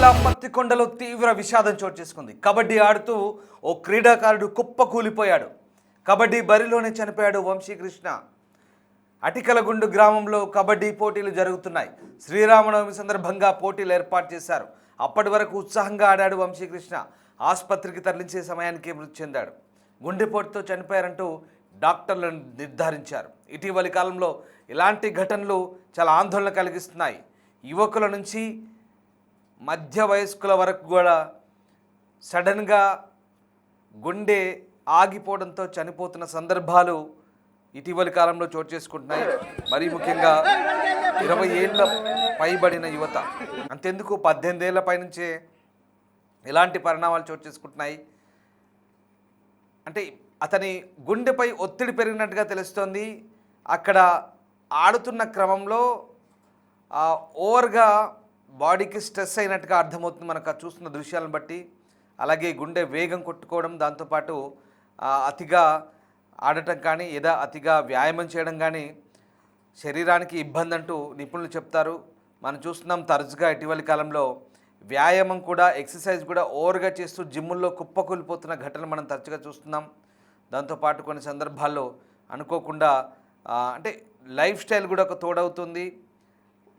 జిల్లా పత్తికొండలో తీవ్ర విషాదం చోటు చేసుకుంది. కబడ్డీ ఆడుతూ ఓ క్రీడాకారుడు కుప్పకూలిపోయాడు. కబడ్డీ బరిలోనే చనిపోయాడు వంశీకృష్ణ. అటికలగుండు గ్రామంలో కబడ్డీ పోటీలు జరుగుతున్నాయి. శ్రీరామనవమి సందర్భంగా పోటీలు ఏర్పాటు చేశారు. అప్పటి వరకు ఉత్సాహంగా ఆడాడు వంశీకృష్ణ. ఆసుపత్రికి తరలించే సమయానికి మృతి చెందాడు. గుండెపోటుతో చనిపోయారంటూ డాక్టర్లు నిర్ధారించారు. ఇటీవలి కాలంలో ఇలాంటి ఘటనలు చాలా ఆందోళన కలిగిస్తున్నాయి. యువకుల నుంచి మధ్య వయస్కుల వరకు కూడా సడన్గా గుండె ఆగిపోవడంతో చనిపోతున్న సందర్భాలు ఇటీవలి కాలంలో చోటు చేసుకుంటున్నాయి. మరీ ముఖ్యంగా 20 ఏళ్ళ పైబడిన యువత, అంతెందుకు 18 ఏళ్ల పైనుంచే ఇలాంటి పరిణామాలు చోటు చేసుకుంటున్నాయి. అంటే అతని గుండెపై ఒత్తిడి పెరిగినట్టుగా తెలుస్తోంది. అక్కడ ఆడుతున్న క్రమంలో ఓవర్గా బాడీకి స్ట్రెస్ అయినట్టుగా అర్థమవుతుంది మనకు చూస్తున్న దృశ్యాలను బట్టి. అలాగే గుండె వేగం కొట్టుకోవడం, దాంతోపాటు అతిగా ఆడటం కానీ లేదా అతిగా వ్యాయామం చేయడం కానీ శరీరానికి ఇబ్బంది అంటూ నిపుణులు చెప్తారు. మనం చూస్తున్నాం తరచుగా ఇటీవలి కాలంలో వ్యాయామం కూడా, ఎక్సర్సైజ్ కూడా ఓవర్గా చేస్తూ జిమ్ముల్లో కుప్పకూలిపోతున్న ఘటనలు మనం తరచుగా చూస్తున్నాం. దాంతోపాటు కొన్ని సందర్భాల్లో అనుకోకుండా అంటే లైఫ్ స్టైల్ కూడా ఒక తోడవుతుంది.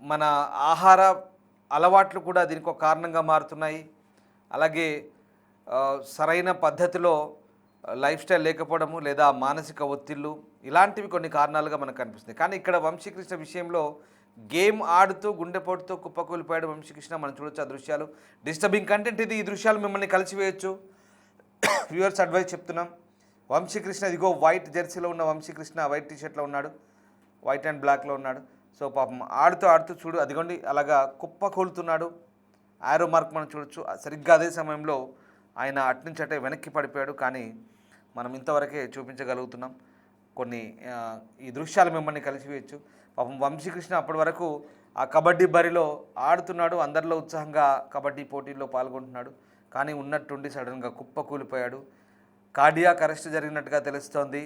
మన ఆహార అలవాట్లు కూడా దీనికి ఒక కారణంగా మారుతున్నాయి. అలాగే సరైన పద్ధతిలో లైఫ్ స్టైల్ లేకపోవడము లేదా మానసిక ఒత్తిళ్ళు, ఇలాంటివి కొన్ని కారణాలుగా మనకు కనిపిస్తుంది. కానీ ఇక్కడ వంశీకృష్ణ విషయంలో గేమ్ ఆడుతూ గుండెపోటుతో కుప్పకూలిపోయాడు వంశీకృష్ణ. మనం చూడొచ్చు ఆ దృశ్యాలు. డిస్టర్బింగ్ కంటెంట్ ఇది. ఈ దృశ్యాలు మిమ్మల్ని కలిసివేయచ్చు. వ్యూవర్స్ అడ్వైస్ చెప్తున్నాం. వంశీకృష్ణ ఇదిగో వైట్ జెర్సీలో ఉన్న వంశీకృష్ణ వైట్ టీషర్ట్లో ఉన్నాడు, వైట్ అండ్ బ్లాక్లో ఉన్నాడు. సో పాపం ఆడుతూ ఆడుతూ చూడు అదిగోండి అలాగా కుప్పకూలుతున్నాడు. ఆరో మార్క్ మనం చూడొచ్చు. సరిగ్గా అదే సమయంలో ఆయన అట్నుంచి అటే వెనక్కి పడిపోయాడు. కానీ మనం ఇంతవరకే చూపించగలుగుతున్నాం. కొన్ని ఈ దృశ్యాలు మిమ్మల్ని కలిసివేయచ్చు. పాపం వంశీకృష్ణ అప్పటి వరకు ఆ కబడ్డీ బరిలో ఆడుతున్నాడు, అందరిలో ఉత్సాహంగా కబడ్డీ పోటీల్లో పాల్గొంటున్నాడు. కానీ ఉన్నట్టుండి సడన్గా కుప్పకూలిపోయాడు. కార్డియాక్ అరెస్ట్ జరిగినట్టుగా తెలుస్తోంది.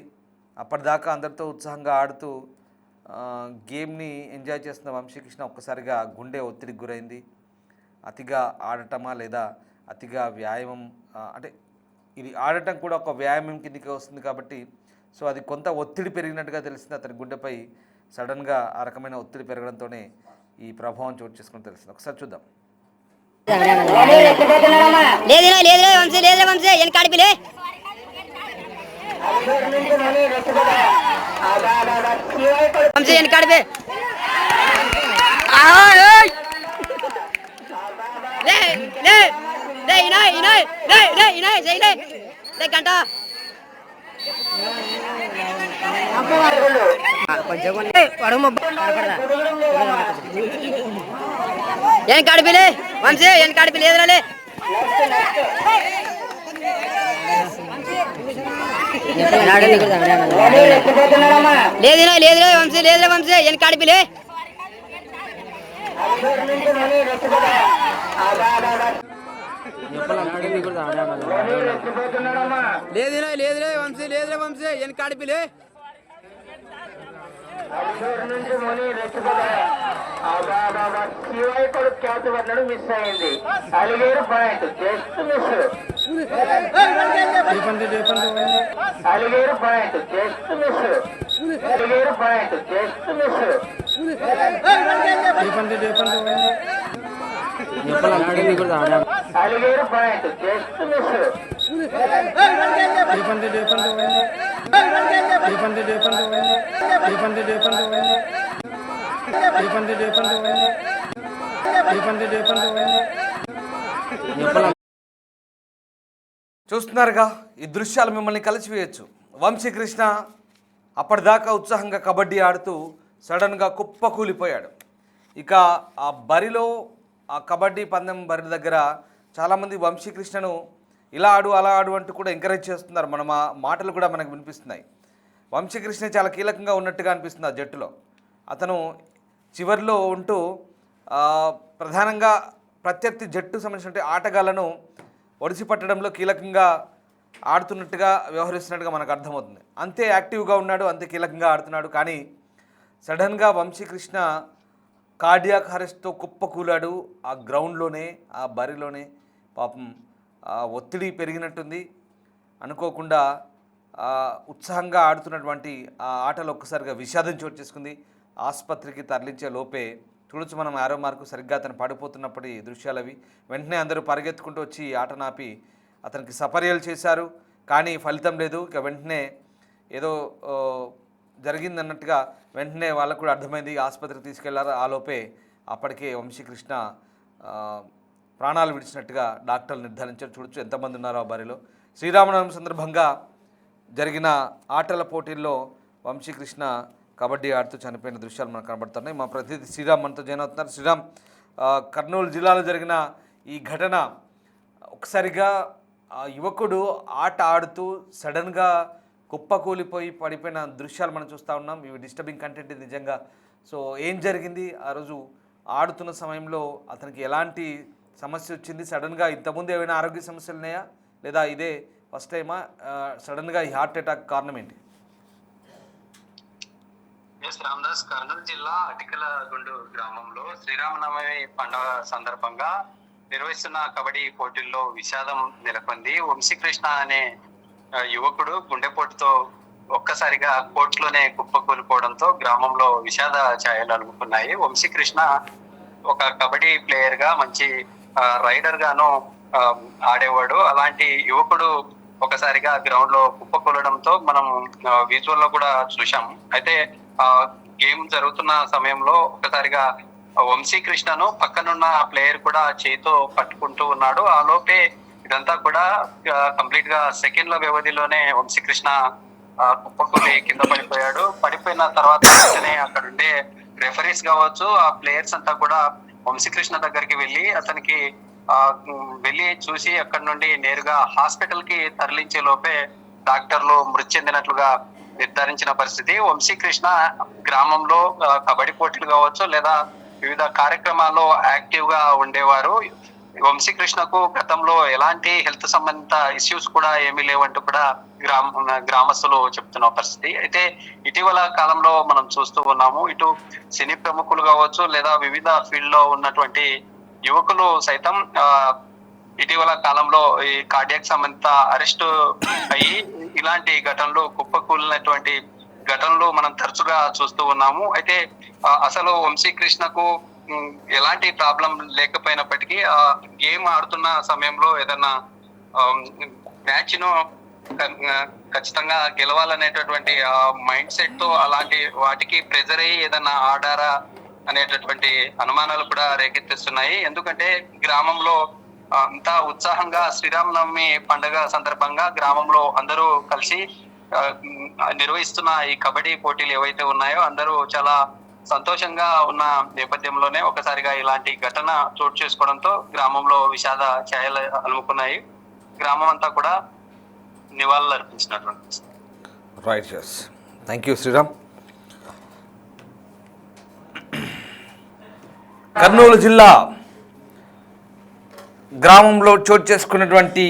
అప్పటిదాకా అందరితో ఉత్సాహంగా ఆడుతూ గేమ్ని ఎంజాయ్ చేస్తున్న వంశీకృష్ణ ఒక్కసారిగా గుండె ఒత్తిడికి గురైంది. అతిగా ఆడటమా లేదా అతిగా వ్యాయామం, అంటే ఇది ఆడటం కూడా ఒక వ్యాయామం కిందకి వస్తుంది కాబట్టి సో అది కొంత ఒత్తిడి పెరిగినట్టుగా తెలిసింది. అతని గుండెపై సడన్గా ఆ రకమైన ఒత్తిడి పెరగడంతోనే ఈ ప్రభావం చోటు చేసుకుని తెలిసింది. ఒకసారి చూద్దాం. ఏం కడిపిలే వంశీ, ఏం కడిపిలే ఎదురాలే లేదురా లేదురా వంశీ, లేదురా వంశీ, ఏం కడిపిలే లేదురా లేదురా వంశీ, లేదురా వంశీ, ఏం కడిపిలే క్యాచ్ పడ్డాడు, మిస్ అయింది. అలిగేరు పాయింట్, జస్ట్ మిస్. అలిగేరు పాయింట్, జస్ట్ మిస్. అలిగేరు పాయింట్, జస్ట్ మిస్. అలిగేరు పాయింట్, జస్ట్ మిస్. చూస్తున్నారుగా, ఈ దృశ్యాలు మిమ్మల్ని కలిసివేయచ్చు. వంశీకృష్ణ అప్పటిదాకా ఉత్సాహంగా కబడ్డీ ఆడుతూ సడన్గా కుప్పకూలిపోయాడు. ఇక ఆ బరిలో, ఆ కబడ్డీ పందెం బరి దగ్గర చాలామంది వంశీకృష్ణను ఇలా ఆడు అలా ఆడు అంటూ కూడా ఎంకరేజ్ చేస్తున్నారు. మన మాటలు కూడా మనకు వినిపిస్తున్నాయి. వంశీకృష్ణ చాలా కీలకంగా ఉన్నట్టుగా అనిపిస్తుంది ఆ జట్టులో. అతను చివరిలో ఉంటూ ప్రధానంగా ప్రత్యర్థి జట్టు సంబంధించిన ఆటగాళ్లను ఒడిసి పట్టడంలో కీలకంగా ఆడుతున్నట్టుగా వ్యవహరిస్తున్నట్టుగా మనకు అర్థమవుతుంది. అంతే యాక్టివ్గా ఉన్నాడు, అంతే కీలకంగా ఆడుతున్నాడు. కానీ సడన్గా వంశీకృష్ణ కార్డియాక్ అరెస్ట్తో కుప్పకూలాడు. ఆ గ్రౌండ్లోనే, ఆ బరిలోనే పాపం ఒత్తిడి పెరిగినట్టుంది. అనుకోకుండా ఉత్సాహంగా ఆడుతున్నటువంటి ఆ ఆటలో ఒక్కసారిగా విషాదం చోటు చేసుకుంది. ఆసుపత్రికి తరలించే లోపే చూడొచ్చు మనం ఆరో మార్కు సరిగ్గా అతను పడిపోతున్నప్పటి దృశ్యాలు అవి. వెంటనే అందరూ పరిగెత్తుకుంటూ వచ్చి ఆట నాపి అతనికి సపర్యలు చేశారు. కానీ ఫలితం లేదు. ఇక వెంటనే ఏదో జరిగిందన్నట్టుగా వెంటనే వాళ్ళకు కూడా అర్థమైంది. ఆసుపత్రికి తీసుకెళ్లారు. ఆలోపే అప్పటికే వంశీకృష్ణ ప్రాణాలు విడిచినట్టుగా డాక్టర్లు నిర్ధారించారు. చూడొచ్చు ఎంతమంది ఉన్నారో ఆ బరిలో. శ్రీరామనవమి సందర్భంగా జరిగిన ఆటల పోటీల్లో వంశీకృష్ణ కబడ్డీ ఆడుతూ చనిపోయిన దృశ్యాలు మనకు కనబడుతున్నాయి. మా ప్రతినిధి శ్రీరామ్ మనతో జాయిన్ అవుతున్నారు. శ్రీరామ్, కర్నూలు జిల్లాలో జరిగిన ఈ ఘటన ఒకసారిగా యువకుడు ఆట ఆడుతూ సడన్గా కుప్పకూలిపోయి పడిపోయిన దృశ్యాలు మనం చూస్తూ ఉన్నాం. ఇవి డిస్టర్బింగ్ కంటెంట్ నిజంగా. సో ఏం జరిగింది ఆ రోజు ఆడుతున్న సమయంలో? అతనికి ఎలాంటి సమస్య వచ్చింది? సడన్గా ఇంతకుముందు ఏమైనా ఆరోగ్య సమస్యలు ఉన్నాయా, లేదా ఇదే ఫస్ట్ టైమా? సడన్గా ఈ హార్ట్ అటాక్ కారణం ఏంటి? రామదాస్, కర్నూలు జిల్లా అటికలగుండు గ్రామంలో శ్రీరామనవమి పండుగ సందర్భంగా నిర్వహిస్తున్న కబడ్డీ పోటీల్లో విషాదం నెలకొంది. వంశీకృష్ణ అనే యువకుడు గుండెపోటుతో ఒక్కసారిగా కోర్టులోనే కుప్పకూలిపోవడంతో గ్రామంలో విషాద ఛాయలు అలుముకున్నాయి. వంశీకృష్ణ ఒక కబడ్డీ ప్లేయర్ గా, మంచి రైడర్ గాను ఆడేవాడు. అలాంటి యువకుడు ఒకసారిగా గ్రౌండ్ లో కుప్పకూలడంతో మనం విజువల్ లో కూడా చూసాం. అయితే గేమ్ జరుగుతున్న సమయంలో ఒకసారిగా వంశీకృష్ణను పక్కనున్న ప్లేయర్ కూడా చేతితో పట్టుకుంటూ ఉన్నాడు. ఆ లోపే ఇదంతా కూడా కంప్లీట్ గా సెకండ్ల వ్యవధిలోనే వంశీకృష్ణ కుప్పకూలి కింద పడిపోయాడు. పడిపోయిన తర్వాత వెంటనే అక్కడ ఉండే రెఫరీస్ కావచ్చు, ఆ ప్లేయర్స్ అంతా కూడా వంశీకృష్ణ దగ్గరికి అతనికి వెళ్ళి చూసి అక్కడ నుండి నేరుగా హాస్పిటల్ కి తరలించే లోపే డాక్టర్లు మృతి చెందినట్లుగా నిర్ధారించిన పరిస్థితి. వంశీకృష్ణ గ్రామంలో కబడ్డీ పోటీలు కావచ్చు, లేదా వివిధ కార్యక్రమాల్లో యాక్టివ్ గా ఉండేవారు. వంశీకృష్ణకు గతంలో ఎలాంటి హెల్త్ సంబంధిత ఇష్యూస్ కూడా ఏమీ లేవంటూ కూడా గ్రామస్తులు చెప్తున్న పరిస్థితి. అయితే ఇటీవల కాలంలో మనం చూస్తూ ఉన్నాము, ఇటు సినీ ప్రముఖులు కావచ్చు, లేదా వివిధ ఫీల్డ్ లో ఉన్నటువంటి యువకులు సైతం ఇటీవల కాలంలో ఈ కార్డియాక్ సంబంధిత అరెస్ట్ అయ్యి ఇలాంటి ఘటనలు, కుప్పకూలినటువంటి ఘటనలు మనం తరచుగా చూస్తూ ఉన్నాము. అయితే అసలు వంశీకృష్ణకు ఎలాంటి ప్రాబ్లం లేకపోయినప్పటికీ ఆ గేమ్ ఆడుతున్న సమయంలో ఏదన్నా మ్యాచ్ ను ఖచ్చితంగా గెలవాలనేటటువంటి ఆ మైండ్ సెట్ తో అలాంటి వాటికి ప్రెజర్ అయ్యి ఏదన్నా ఆడారా అనేటటువంటి అనుమానాలు కూడా రేకెత్తిస్తున్నాయి. ఎందుకంటే గ్రామంలో అంతా ఉత్సాహంగా శ్రీరామనవమి పండుగ సందర్భంగా గ్రామంలో అందరూ కలిసి నిర్వహిస్తున్న ఈ కబడ్డీ పోటీలు ఏవైతే ఉన్నాయో అందరూ చాలా సంతోషంగా ఉన్న నేపథ్యంలోనే ఒకసారిగా ఇలాంటి ఘటన చోటు చేసుకోవడంతో గ్రామంలో విషాద ఛాయలు అలుముకున్నాయి. గ్రామం అంతా కూడా నివాళులు అర్పించినటువంటి. Right, thank you Sriram. Kurnool జిల్లా గ్రామంలో చోటు చేసుకున్నటువంటి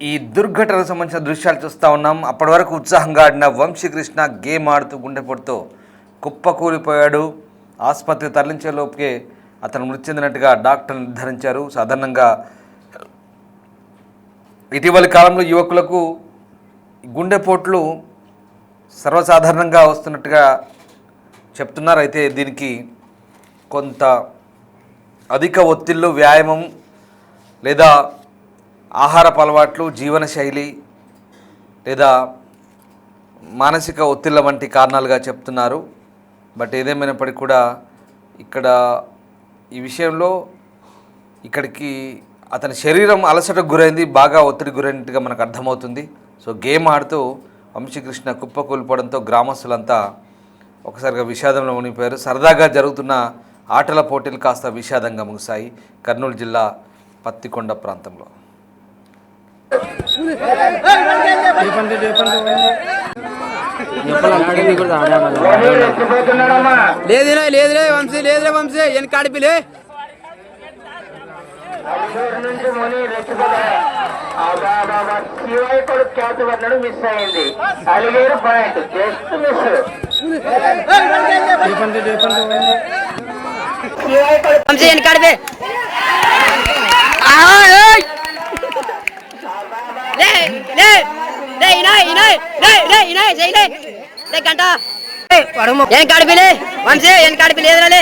ఈ దుర్ఘటనకు సంబంధించిన దృశ్యాలు చూస్తూ ఉన్నాం. అప్పటి వరకు ఉత్సాహంగా ఆడిన వంశీకృష్ణ గేమ్ ఆడుతూ గుండెపోటుతో కుప్పకూలిపోయాడు. ఆసుపత్రి తరలించే లోపే అతను మృతి చెందినట్టుగా డాక్టర్లు నిర్ధారించారు. సాధారణంగా ఇటీవలి కాలంలో యువకులకు గుండెపోట్లు సర్వసాధారణంగా వస్తున్నట్టుగా చెప్తున్నారు. అయితే దీనికి కొంత అధిక ఒత్తిళ్ళు, వ్యాయామం లేదా ఆహారపు అలవాట్లు, జీవనశైలి లేదా మానసిక ఒత్తిళ్ళ వంటి కారణాలుగా చెప్తున్నారు. బట్ ఏదేమైనప్పటికీ కూడా ఇక్కడ ఈ విషయంలో ఇక్కడికి అతని శరీరం అలసటకు గురైంది, బాగా ఒత్తిడి గురైనట్టుగా మనకు అర్థమవుతుంది. సో గేమ్ ఆడుతూ వంశీకృష్ణ కుప్పకూలిపోవడంతో గ్రామస్తులంతా ఒకసారిగా విషాదంలో మునిగిపోయారు. సరదాగా జరుగుతున్న ఆటల పోటీలు కాస్త విషాదంగా ముగిశాయి కర్నూలు జిల్లా పత్తికొండ ప్రాంతంలో. లేదులే వంశీ, లేదులే వంశీ, ఎన్ కాడిపిలే నుంచి ముని శివాయికుడు క్యాచ్ పడినాడు, మిస్ అయింది. అలిగేరు పాయింట్, జస్ట్ మిస్. వంశీ వెనకాడిపే గంట ఏం కడిపిలే వంశీ ఏం కడిపి లేదులే